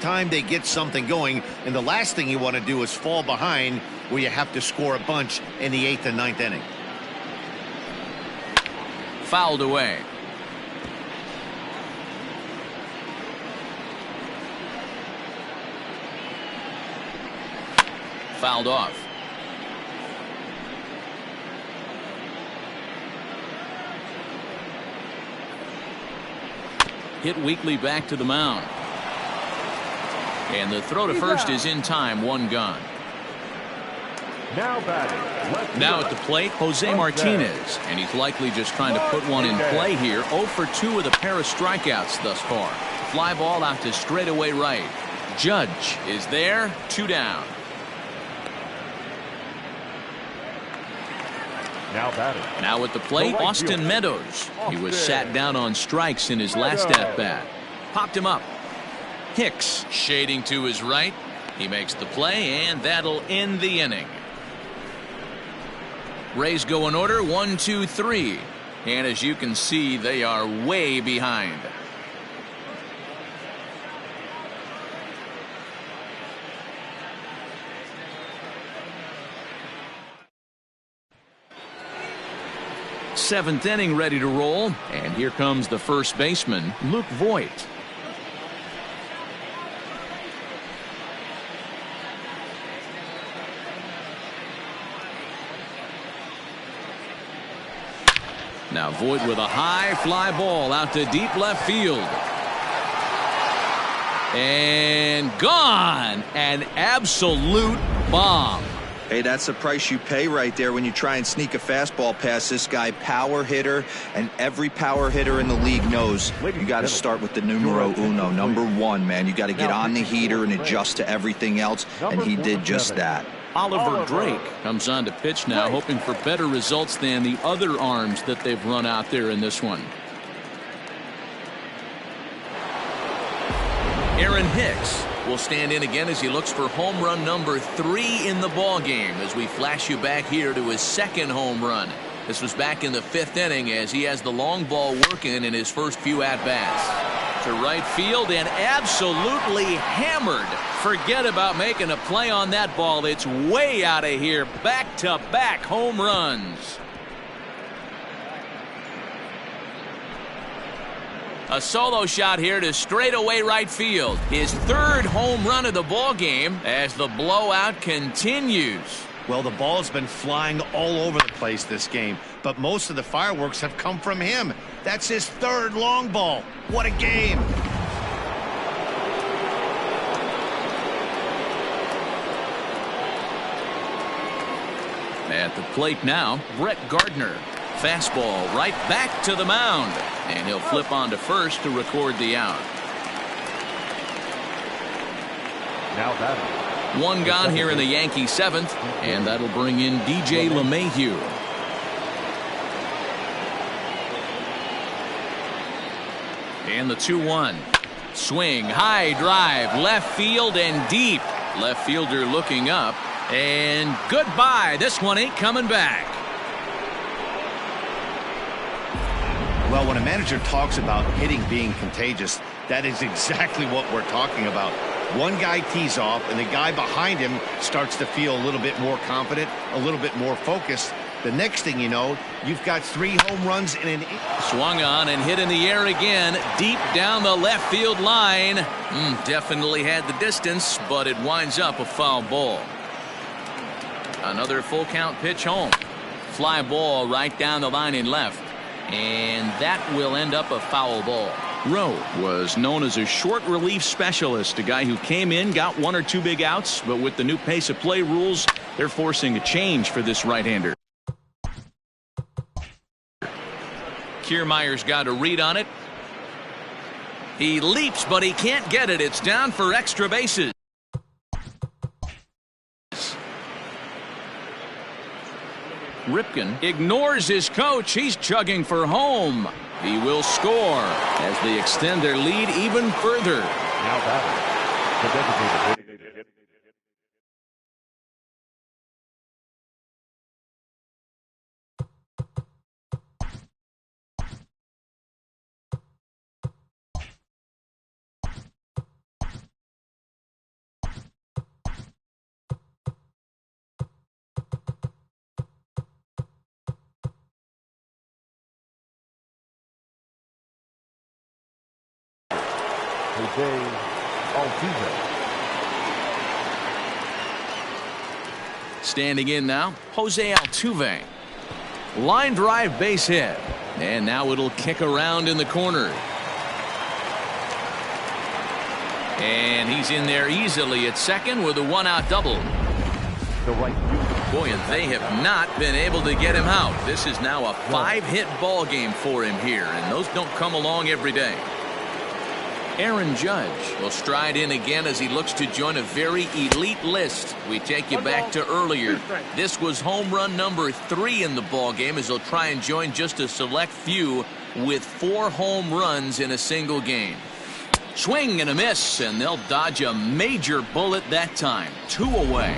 time they get something going, and the last thing you want to do is fall behind where you have to score a bunch in the 8th and 9th inning. Fouled away. Fouled off. Hit weakly back to the mound. And the throw to first is in time. One gone. Now batting. Now at the plate, Jose Martinez. And he's likely just trying to put one in play here. 0 for 2 with a pair of strikeouts thus far. Fly ball out to straightaway right. Judge is there. 2 down. Now batting. Now at the plate, Austin Meadows. He was sat down on strikes in his last at-bat. Popped him up. Hicks shading to his right. He makes the play, and that'll end the inning. Rays go in order 1, 2, 3. And as you can see, they are way behind. Seventh inning ready to roll, and here comes the first baseman, Luke Voit. Now Voit with a high fly ball out to deep left field. And gone. An absolute bomb. Hey, that's the price you pay right there when you try and sneak a fastball past this guy. Power hitter, and every power hitter in the league knows you got to start with the numero uno, number 1, man. You got to get on the heater and adjust to everything else, and he did just that. Oliver Drake comes on to pitch now, hoping for better results than the other arms that they've run out there in this one. Aaron Hicks will stand in again as he looks for home run number 3 in the ball game, as we flash you back here to his second home run. This was back in the 5th inning as he has the long ball working in his first few at-bats. To right field and absolutely hammered. Forget about making a play on that ball. It's way out of here. Back-to-back home runs. A solo shot here to straightaway right field. His 3rd home run of the ball game as the blowout continues. Well, the ball's been flying all over the place this game, but most of the fireworks have come from him. That's his 3rd long ball. What a game. At the plate now, Brett Gardner. Fastball right back to the mound, and he'll flip on to first to record the out. Now batting. 1 gone here in the Yankee 7th, and that'll bring in DJ LeMahieu. And the 2-1. Swing, high drive, left field and deep. Left fielder looking up, and goodbye. This one ain't coming back. Well, when a manager talks about hitting being contagious, that is exactly what we're talking about. One guy tees off, and the guy behind him starts to feel a little bit more confident, a little bit more focused. The next thing you know, you've got 3 home runs in an inning. Swung on and hit in the air again, deep down the left field line. Definitely had the distance, but it winds up a foul ball. Another full count pitch home. Fly ball right down the line in left. And that will end up a foul ball. Rowe was known as a short relief specialist, a guy who came in, got 1 or 2 big outs, but with the new pace of play rules, they're forcing a change for this right-hander. Kiermaier's got a read on it. He leaps, but he can't get it. It's down for extra bases. Ripken ignores his coach. He's chugging for home. He will score as they extend their lead even further. Now batting. The designated Jose Altuve. Standing in now, Jose Altuve. Line drive base hit. And now it'll kick around in the corner. And he's in there easily at second with a one-out double. The right fielder. Boy, and they have not been able to get him out. This is now a 5-hit ball game for him here, and those don't come along every day. Aaron Judge will stride in again as he looks to join a very elite list. We take you back to earlier. This was home run number 3 in the ball game as he'll try and join just a select few with 4 home runs in a single game. Swing and a miss, and they'll dodge a major bullet that time. 2 away.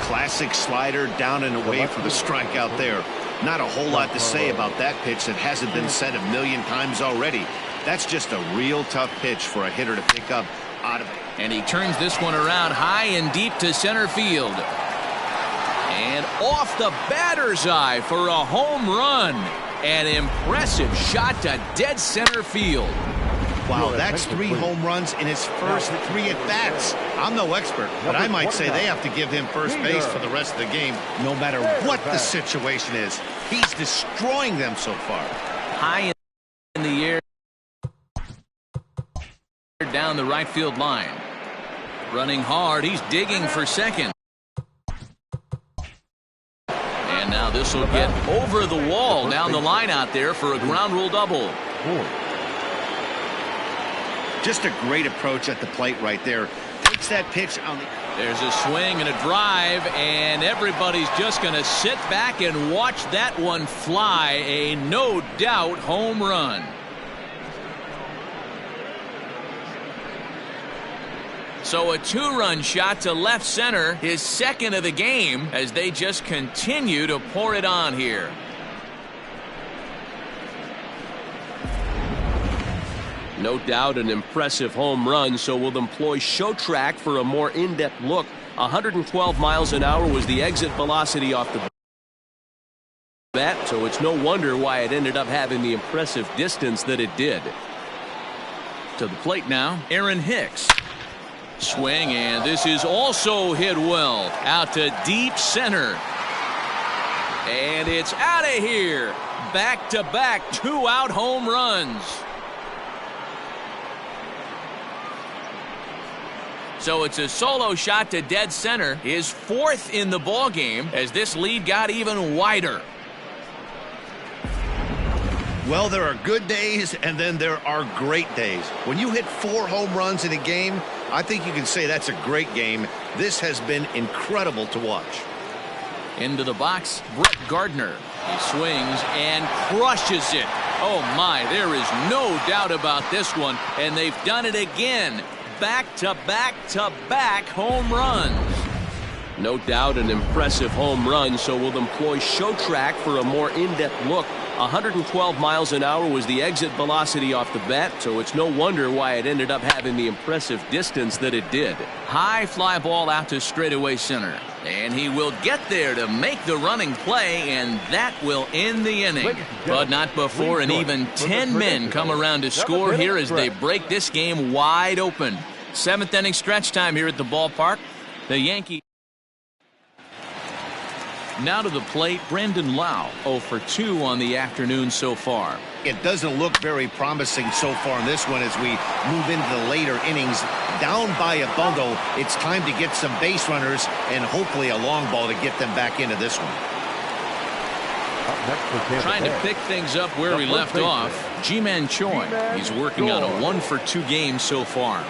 Classic slider down and away for the strikeout there. Not a whole lot to say about that pitch that hasn't been said a million times already. That's just a real tough pitch for a hitter to pick up out of it. And he turns this one around high and deep to center field. And off the batter's eye for a home run. An impressive shot to dead center field. Wow, that's 3 home runs in his first 3 at-bats. I'm no expert, but I might say they have to give him first base for the rest of the game, no matter what the situation is. He's destroying them so far. High in the air. Down the right field line. Running hard, he's digging for second. And now this will get over the wall down the line out there for a ground rule double. Just a great approach at the plate right there. Takes that pitch on the... There's a swing and a drive, and everybody's just going to sit back and watch that one fly. A no doubt home run. So a 2-run shot to left center, his second of the game, as they just continue to pour it on here. No doubt an impressive home run, so we'll employ Show Track for a more in-depth look. 112 miles an hour was the exit velocity off the bat, so it's no wonder why it ended up having the impressive distance that it did. To the plate now, Aaron Hicks. Swing, and this is also hit well. Out to deep center. And it's out of here. Back-to-back 2-out home runs. So it's a solo shot to dead center, his 4th in the ball game, as this lead got even wider. Well, there are good days, and then there are great days. When you hit 4 home runs in a game, I think you can say that's a great game. This has been incredible to watch. Into the box, Brett Gardner. He swings and crushes it. Oh, my, there is no doubt about this one, and they've done it again. Back-to-back-to-back home runs. No doubt an impressive home run, so we'll employ Show Track for a more in-depth look. 112 miles an hour was the exit velocity off the bat, so it's no wonder why it ended up having the impressive distance that it did. High fly ball out to straightaway center. And he will get there to make the running play, and that will end the inning. But not before an even 10 men come around to score here as they break this game wide open. 7th inning stretch time here at the ballpark. The Yankees. Now to the plate, Brandon Lowe, 0 for 2 on the afternoon so far. It doesn't look very promising so far in this one as we move into the later innings. Down by a bundle, it's time to get some base runners and hopefully a long ball to get them back into this one. Trying to pick things up where we left off, Ji-Man Choi. He's working on a 1 for 2 game so far.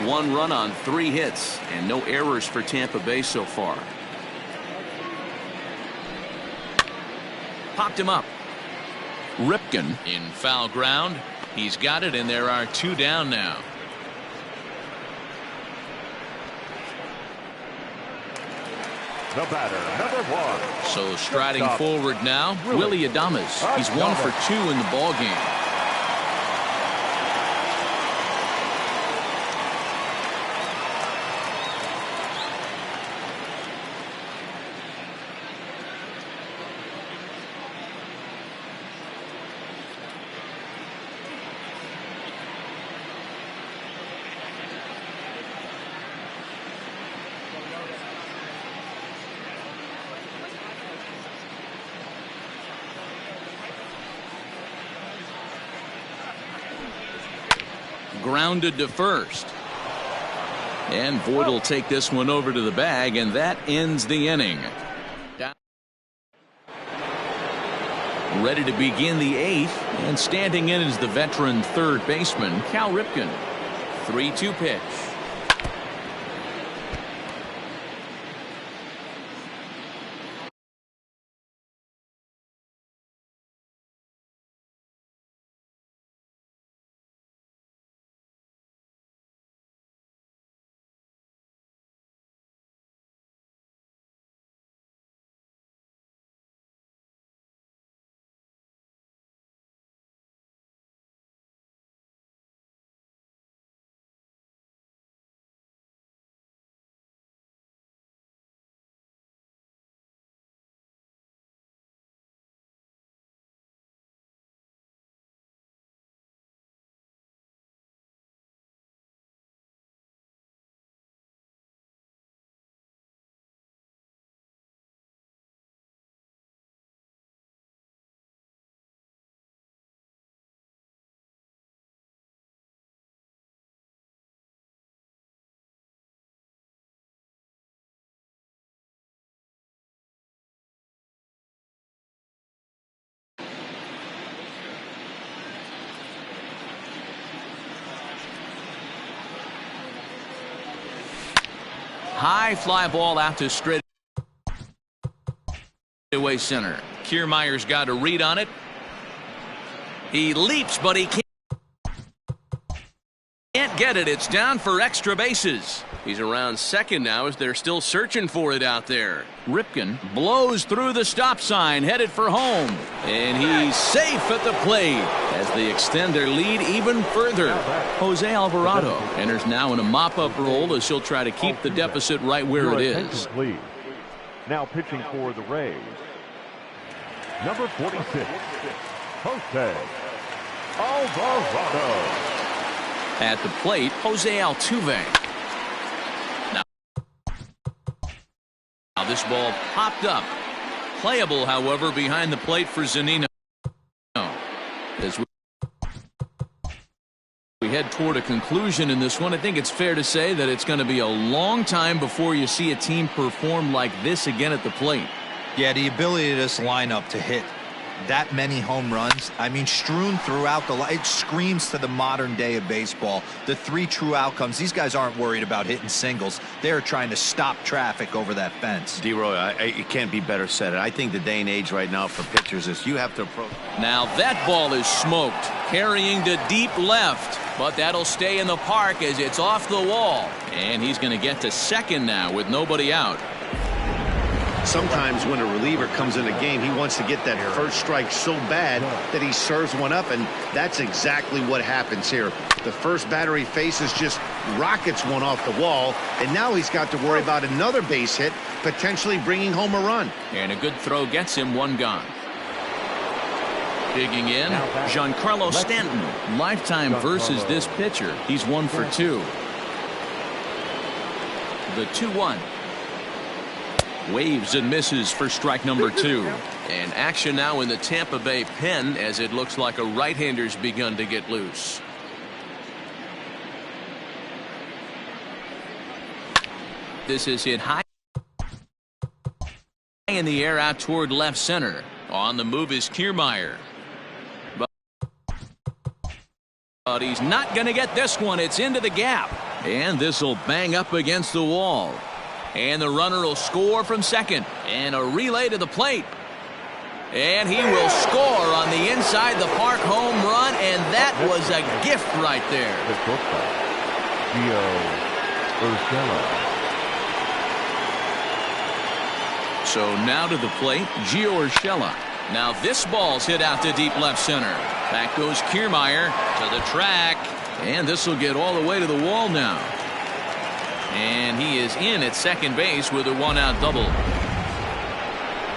1 run on 3 hits and no errors for Tampa Bay so far. Popped him up. Ripken in foul ground. He's got it, and there are 2 down now. The batter, number 1. So striding forward now, Willy Adames. He's 1 for 2 in the ball game. grounded to first. And Voit will take this one over to the bag, and that ends the inning. Ready to begin the 8th, and standing in is the veteran third baseman, Cal Ripken. 3-2 pitch. High fly ball out to straightaway center. Kiermaier's got a read on it. He leaps, but he can't get it. It's down for extra bases. He's around second now as they're still searching for it out there. Ripken blows through the stop sign, headed for home. And he's safe at the plate as they extend their lead even further. Jose Alvarado enters now in a mop-up role as he'll try to keep the deficit right where it is. Please. Now pitching for the Rays, number 46, Jose Alvarado. At the plate, Jose Altuve. Now this ball popped up. Playable, however, behind the plate for Zunino. As we head toward a conclusion in this one, I think it's fair to say that it's going to be a long time before you see a team perform like this again at the plate. Yeah, the ability of this lineup to hit that many home runs, I mean, strewn throughout the line, it screams to the modern day of baseball. The 3 true outcomes. These guys aren't worried about hitting singles. They're trying to stop traffic over that fence. D-Roy, it can't be better said. I think the day and age right now for pitchers is you have to approach. Now that ball is smoked, carrying to deep left, but that'll stay in the park as it's off the wall. And he's going to get to second now with nobody out. Sometimes when a reliever comes in a game, he wants to get that first strike so bad that he serves one up, and that's exactly what happens here. The first batter he faces just rockets one off the wall, and now he's got to worry about another base hit, potentially bringing home a run. And a good throw gets him one gone. Digging in, Giancarlo Stanton. Lifetime versus this pitcher. He's 1 for 2. The 2-1. Waves and misses for strike number 2. And action now in the Tampa Bay pen as it looks like a right-hander's begun to get loose. This is hit high in the air out toward left center. On the move is Kiermaier. But he's not going to get this one. It's into the gap. And this will bang up against the wall. And the runner will score from second. And a relay to the plate. And he will score on the inside the park home run. And that was a gift right there. So now to the plate, Gio Urshela. Now this ball's hit out to deep left center. Back goes Kiermaier to the track. And this will get all the way to the wall now. And he is in at second base with a 1-out double.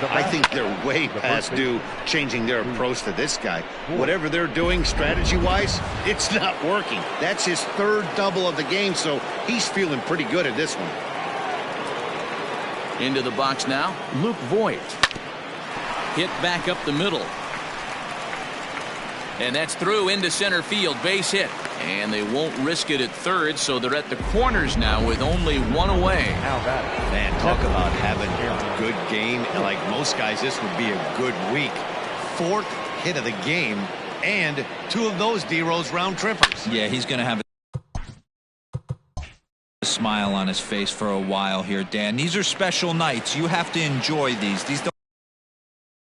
I think they're way past due changing their approach to this guy. Whatever they're doing strategy-wise, it's not working. That's his 3rd double of the game, so he's feeling pretty good at this one. Into the box now, Luke Voit. Hit back up the middle. And that's through into center field. Base hit. And they won't risk it at third, so they're at the corners now with only one away. Man, talk about having a good game. And like most guys, this would be a good week. 4th hit of the game, and 2 of those D-Rose round trippers. Yeah, he's going to have a smile on his face for a while here, Dan. These are special nights. You have to enjoy these. These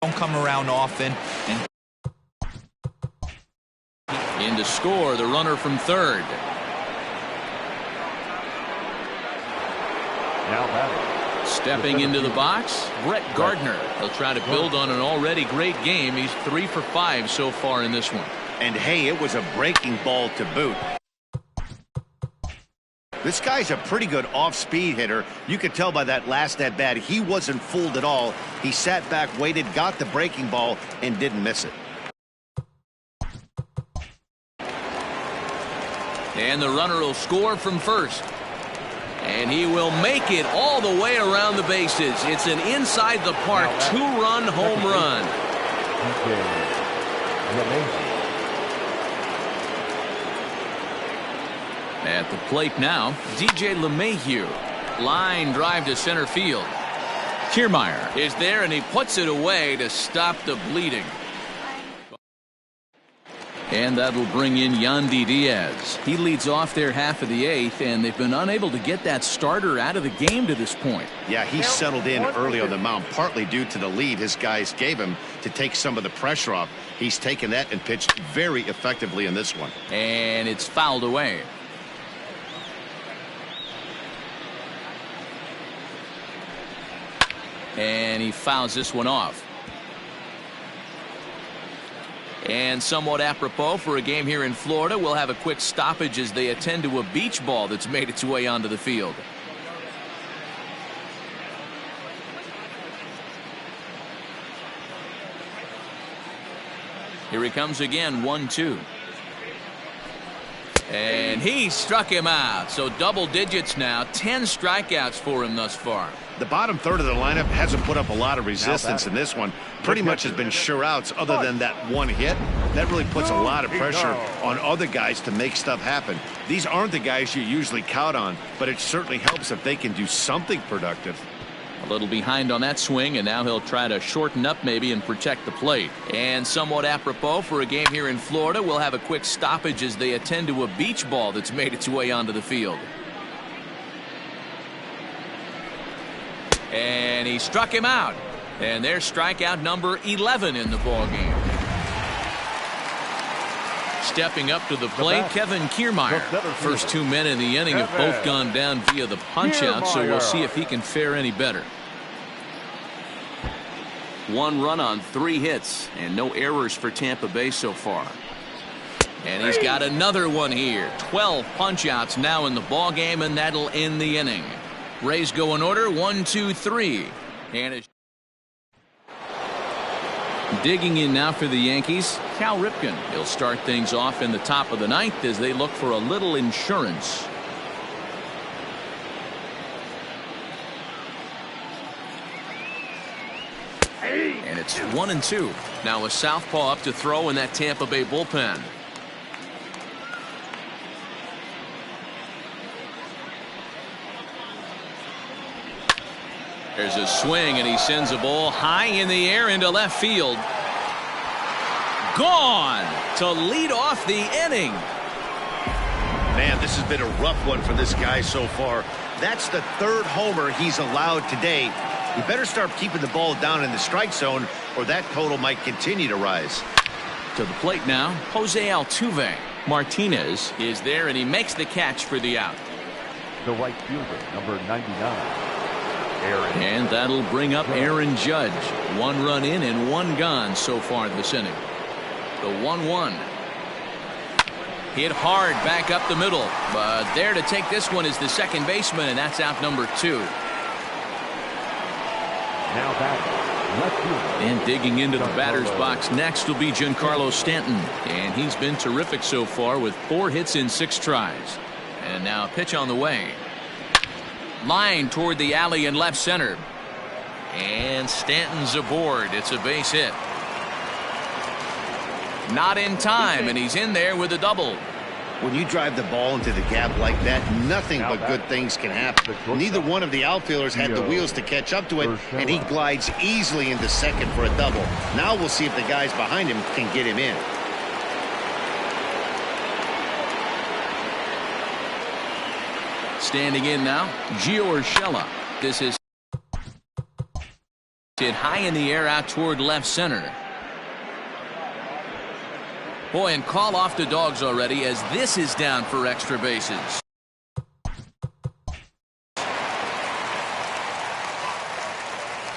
don't come around often. And in to score, the runner from third. Now batting. Stepping into the box, Brett Gardner. He'll try to build on an already great game. He's 3 for 5 so far in this one. And hey, it was a breaking ball to boot. This guy's a pretty good off-speed hitter. You could tell by that last at-bat, he wasn't fooled at all. He sat back, waited, got the breaking ball, and didn't miss it. And the runner will score from first. And he will make it all the way around the bases. It's an inside the park 2-run home run. At the plate now, DJ LeMahieu. Line drive to center field. Kiermaier is there, and he puts it away to stop the bleeding. And that'll bring in Yandy Diaz. He leads off their half of the 8th, and they've been unable to get that starter out of the game to this point. Yeah, he settled in early on the mound, partly due to the lead his guys gave him to take some of the pressure off. He's taken that and pitched very effectively in this one. And it's fouled away. And he fouls this one off. And somewhat apropos for a game here in Florida, we'll have a quick stoppage as they attend to a beach ball that's made its way onto the field. Here he comes again, 1-2. And he struck him out. So double digits now, 10 strikeouts for him thus far. The bottom third of the lineup hasn't put up a lot of resistance in this one. Pretty much has been sure outs other than that one hit. That really puts a lot of pressure on other guys to make stuff happen. These aren't the guys you usually count on, but it certainly helps if they can do something productive. A little behind on that swing, and now he'll try to shorten up maybe and protect the plate. And somewhat apropos for a game here in Florida, we'll have a quick stoppage as they attend to a beach ball that's made its way onto the field. And he struck him out. And there's strikeout number 11 in the ball game. Stepping up to the plate, Kevin Kiermaier. First 2 men in the inning have both gone down via the punch-out, so we'll see if he can fare any better. 1 run on 3 hits, and no errors for Tampa Bay so far. And he's got another one here. 12 punch-outs now in the ball game, and that'll end the inning. Rays go in order, 1, 2, 3. And digging in now for the Yankees, Cal Ripken. He'll start things off in the top of the 9th as they look for a little insurance. And it's 1-2. Now a southpaw up to throw in that Tampa Bay bullpen. There's a swing, and he sends a ball high in the air into left field. Gone to lead off the inning. Man, this has been a rough one for this guy so far. That's the 3rd homer he's allowed today. You better start keeping the ball down in the strike zone, or that total might continue to rise. To the plate now, Jose Altuve. Martinez is there, and he makes the catch for the out. The right fielder, number 99. And that'll bring up Aaron Judge. 1 run in and 1 gone so far this inning. The 1-1. Hit hard back up the middle. But there to take this one is the second baseman, and that's out number 2. Now batting, left fielder. And digging into the batter's box next will be Giancarlo Stanton. And he's been terrific so far with 4 hits in 6 tries. And now a pitch on the way. Line toward the alley in left center. And Stanton's aboard. It's a base hit. Not in time, and he's in there with a double. When you drive the ball into the gap like that, nothing but good things can happen. Neither one of the outfielders had the wheels to catch up to it, and he glides easily into second for a double. Now we'll see if the guys behind him can get him in. Standing in now, Gio Urshela. This is hit high in the air out toward left center. Boy, and call off the Dogs already as this is down for extra bases.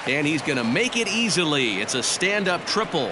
And he's going to make it easily. It's a stand-up triple.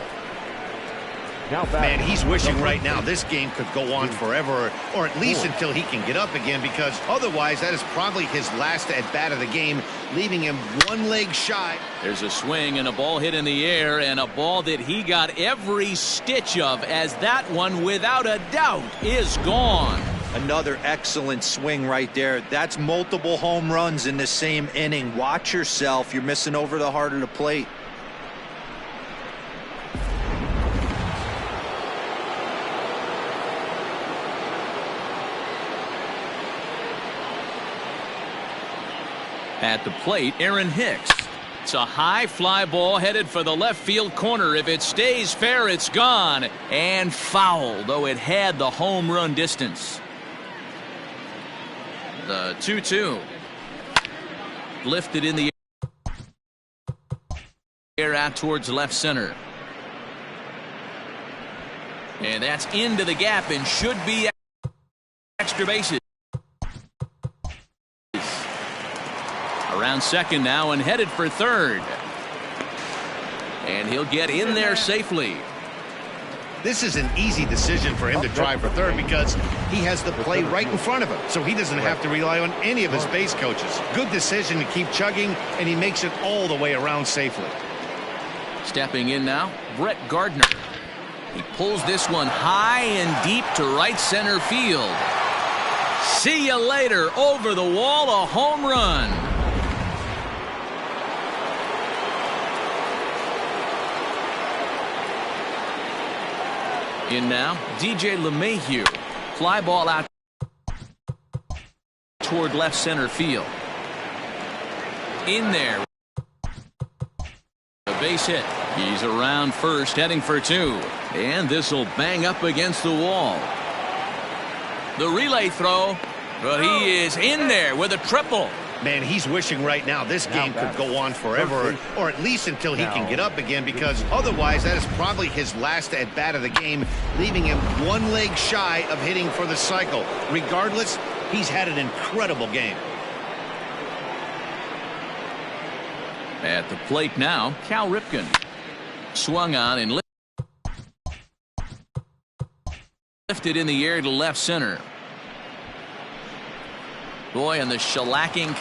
Man, he's wishing right now this game could go on forever, or at least until he can get up again, because otherwise that is probably his last at-bat of the game, leaving him one leg shy. There's a swing and a ball hit in the air, and a ball that he got every stitch of, as that one, without a doubt, is gone. Another excellent swing right there. That's multiple home runs in the same inning. Watch yourself. You're missing over the heart of the plate. At the plate, Aaron Hicks. It's a high fly ball headed for the left field corner. If it stays fair, it's gone. And foul, though it had the home run distance. The 2-2. Lifted in the air out towards left center. And that's into the gap and should be extra bases. Around second now and headed for third. And he'll get in there safely. This is an easy decision for him to drive for third because he has the play right in front of him, so he doesn't have to rely on any of his base coaches. Good decision to keep chugging, and he makes it all the way around safely. Stepping in now, Brett Gardner. He pulls this one high and deep to right center field. See you later. Over the wall, a home run. In now, DJ LeMahieu. Fly ball out toward left center field. In there. A base hit. He's around first, heading for two. And this will bang up against the wall. The relay throw, but he is in there with a triple. Man, he's wishing right now this game could go on forever, or at least until he can get up again, because otherwise that is probably his last at-bat of the game, leaving him one leg shy of hitting for the cycle. Regardless, he's had an incredible game. At the plate now, Cal Ripken. Swung on and lifted in the air to left center. Boy, and the shellacking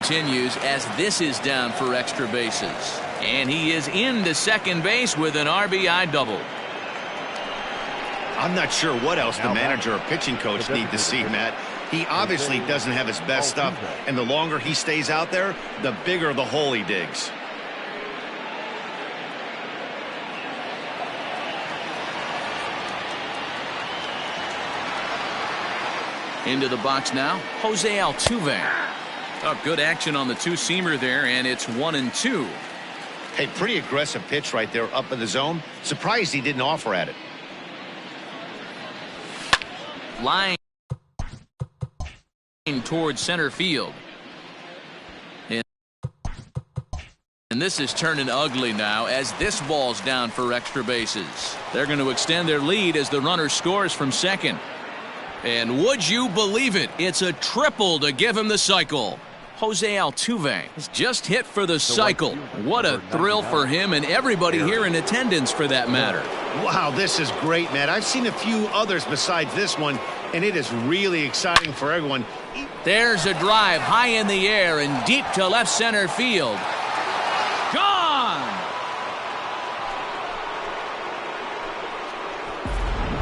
continues as this is down for extra bases. And he is into second base with an RBI double. I'm not sure what else the manager or pitching coach need to see, Matt. He obviously doesn't have his best stuff, and the longer he stays out there, the bigger the hole he digs. Into the box now, Jose Altuve. Oh, good action on the two-seamer there, and it's 1-2. Hey, pretty aggressive pitch right there up in the zone. Surprised he didn't offer at it. Line towards center field. And this is turning ugly now as this ball's down for extra bases. They're going to extend their lead as the runner scores from second. And would you believe it? It's a triple to give him the cycle. Jose Altuve has just hit for the cycle. What a thrill for him and everybody here in attendance for that matter. Wow, this is great, man. I've seen a few others besides this one, and it is really exciting for everyone. There's a drive high in the air and deep to left center field. Gone!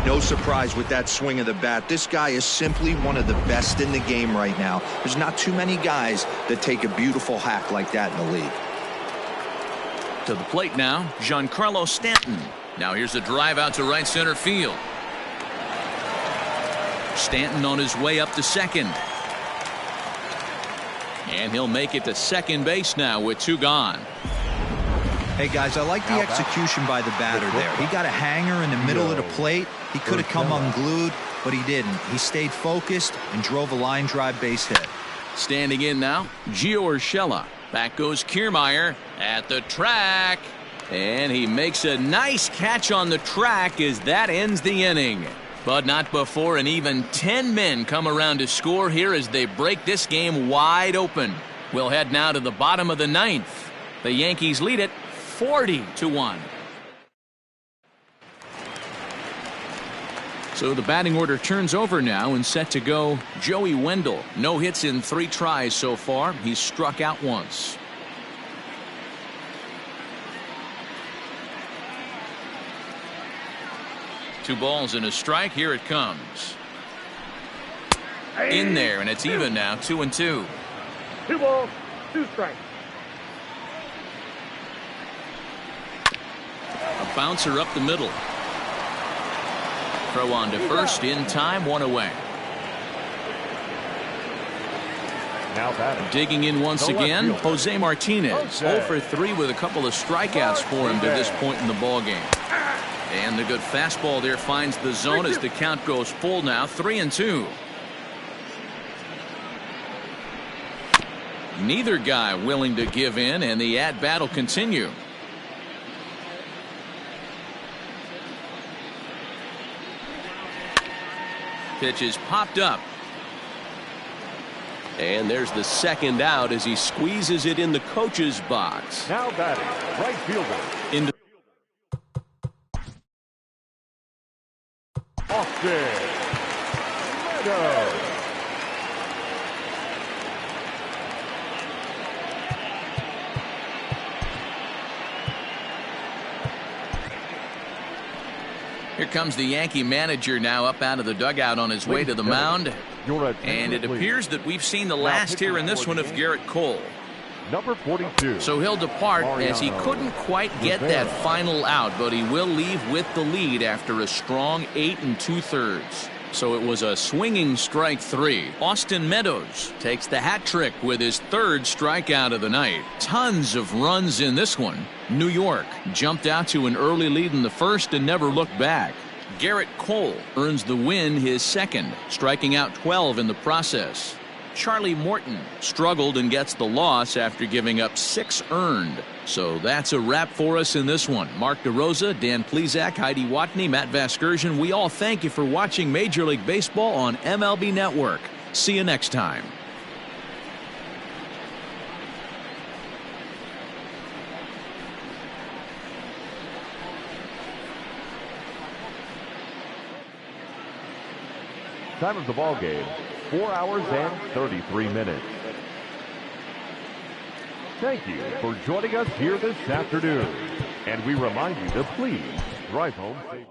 No surprise with that swing of the bat. This guy is simply one of the best in the game right now. There's not too many guys that take a beautiful hack like that in the league. To the plate now, Giancarlo Stanton. Now here's a drive out to right center field. Stanton on his way up to second. And he'll make it to second base now with 2 gone. Hey, guys, I like the execution by the batter there. He got a hanger in the middle of the plate. He could have come unglued, but he didn't. He stayed focused and drove a line drive base hit. Standing in now, Gio Urshela. Back goes Kiermaier at the track. And he makes a nice catch on the track as that ends the inning. But not before an even 10 men come around to score here as they break this game wide open. We'll head now to the bottom of the 9th. The Yankees lead it 40-1. So the batting order turns over now and set to go Joey Wendell. No hits in 3 tries so far. He's struck out once. Two balls and a strike. Here it comes. In there, and it's even now, 2-2. 2 balls, 2 strikes. A bouncer up the middle. Throw on to first in time, 1 away. Now batting. Digging in once again, Jose Martinez. 0 for 3 with a couple of strikeouts for him to this point in the ballgame. And the good fastball there finds the zone as the count goes full now, 3-2. Neither guy willing to give in, and the at-bat will continue. Pitch is popped up. And there's the second out as he squeezes it in the coach's box. Now batting, right fielder. Into Austin Meadows. Here comes the Yankee manager now up out of the dugout on his way to the mound. And it appears that we've seen the last here in this one of Garrett Cole. Number 42. So he'll depart as he couldn't quite get that final out, but he will leave with the lead after a strong 8 2/3. So it was a swinging strike 3. Austin Meadows takes the hat trick with his 3rd strikeout of the night. Tons of runs in this one. New York jumped out to an early lead in the first and never looked back. Garrett Cole earns the win, his 2nd, striking out 12 in the process. Charlie Morton struggled and gets the loss after giving up 6 earned. So that's a wrap for us in this one. Mark DeRosa, Dan Plesac, Heidi Watney, Matt Vasgersian, we all thank you for watching Major League Baseball on MLB Network. See you next time. Time of the ball game, 4 hours and 33 minutes. Thank you for joining us here this afternoon. And we remind you to please drive home safe.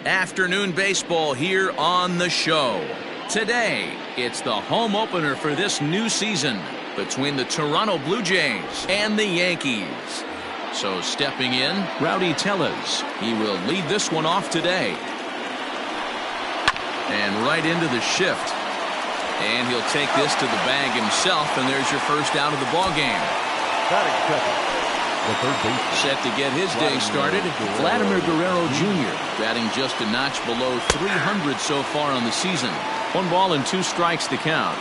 Afternoon baseball here on the show. Today, it's the home opener for this new season between the Toronto Blue Jays and the Yankees. So stepping in, Rowdy Tellez. He will lead this one off today. And right into the shift. And he'll take this to the bag himself, and there's your first out of the ball game. Batting second, the third baseman. Set to get his day started, Vladimir Guerrero Jr. batting just a notch below 300 so far on the season. 1 ball and 2 strikes to count.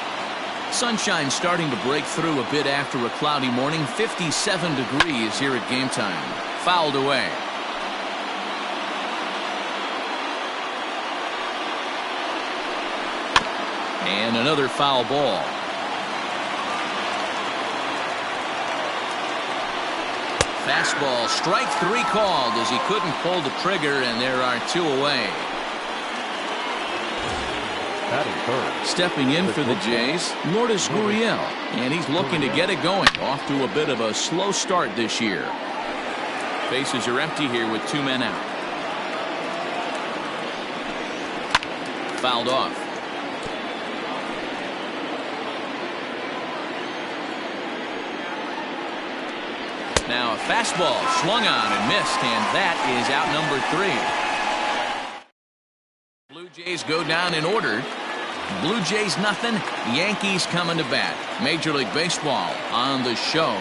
Sunshine starting to break through a bit after a cloudy morning. 57 degrees here at game time. Fouled away. And another foul ball. Fastball, strike 3 called as he couldn't pull the trigger, and there are 2 away. Stepping in for the Jays, Lourdes Gurriel, and he's looking to get it going. Off to a bit of a slow start this year. Bases are empty here with 2 men out. Fouled off. Now a fastball swung on and missed, and that is out number 3. Blue Jays go down in order. Blue Jays nothing, Yankees coming to bat. Major League Baseball on the show.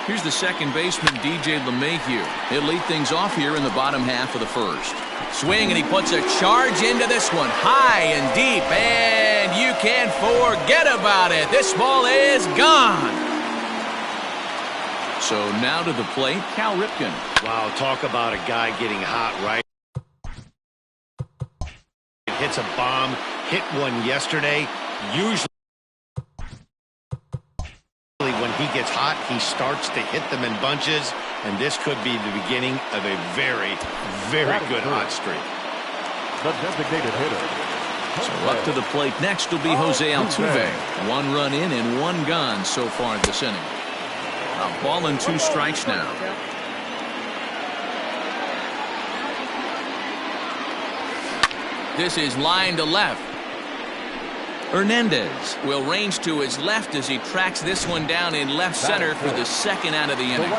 Here's the second baseman, DJ LeMahieu. He'll lead things off here in the bottom half of the first. Swing, and he puts a charge into this one, high and deep, and you can't forget about it. This ball is gone. So now to the plate, Cal Ripken. Wow, talk about a guy getting hot, right? Hits a bomb, hit one yesterday. Usually when he gets hot, he starts to hit them in bunches, and this could be the beginning of a very, very good hot streak. The designated hitter. So up to the plate next will be Jose Altuve. 1 run in and 1 gone so far this inning. A ball and 2 strikes now. This is line to left. Hernandez will range to his left as he tracks this one down in left center for the 2nd out of the inning.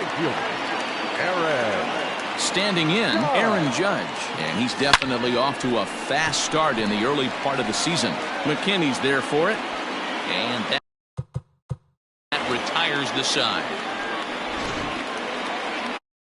Standing in, Aaron Judge, and he's definitely off to a fast start in the early part of the season. McKinney's there for it, and that retires the side.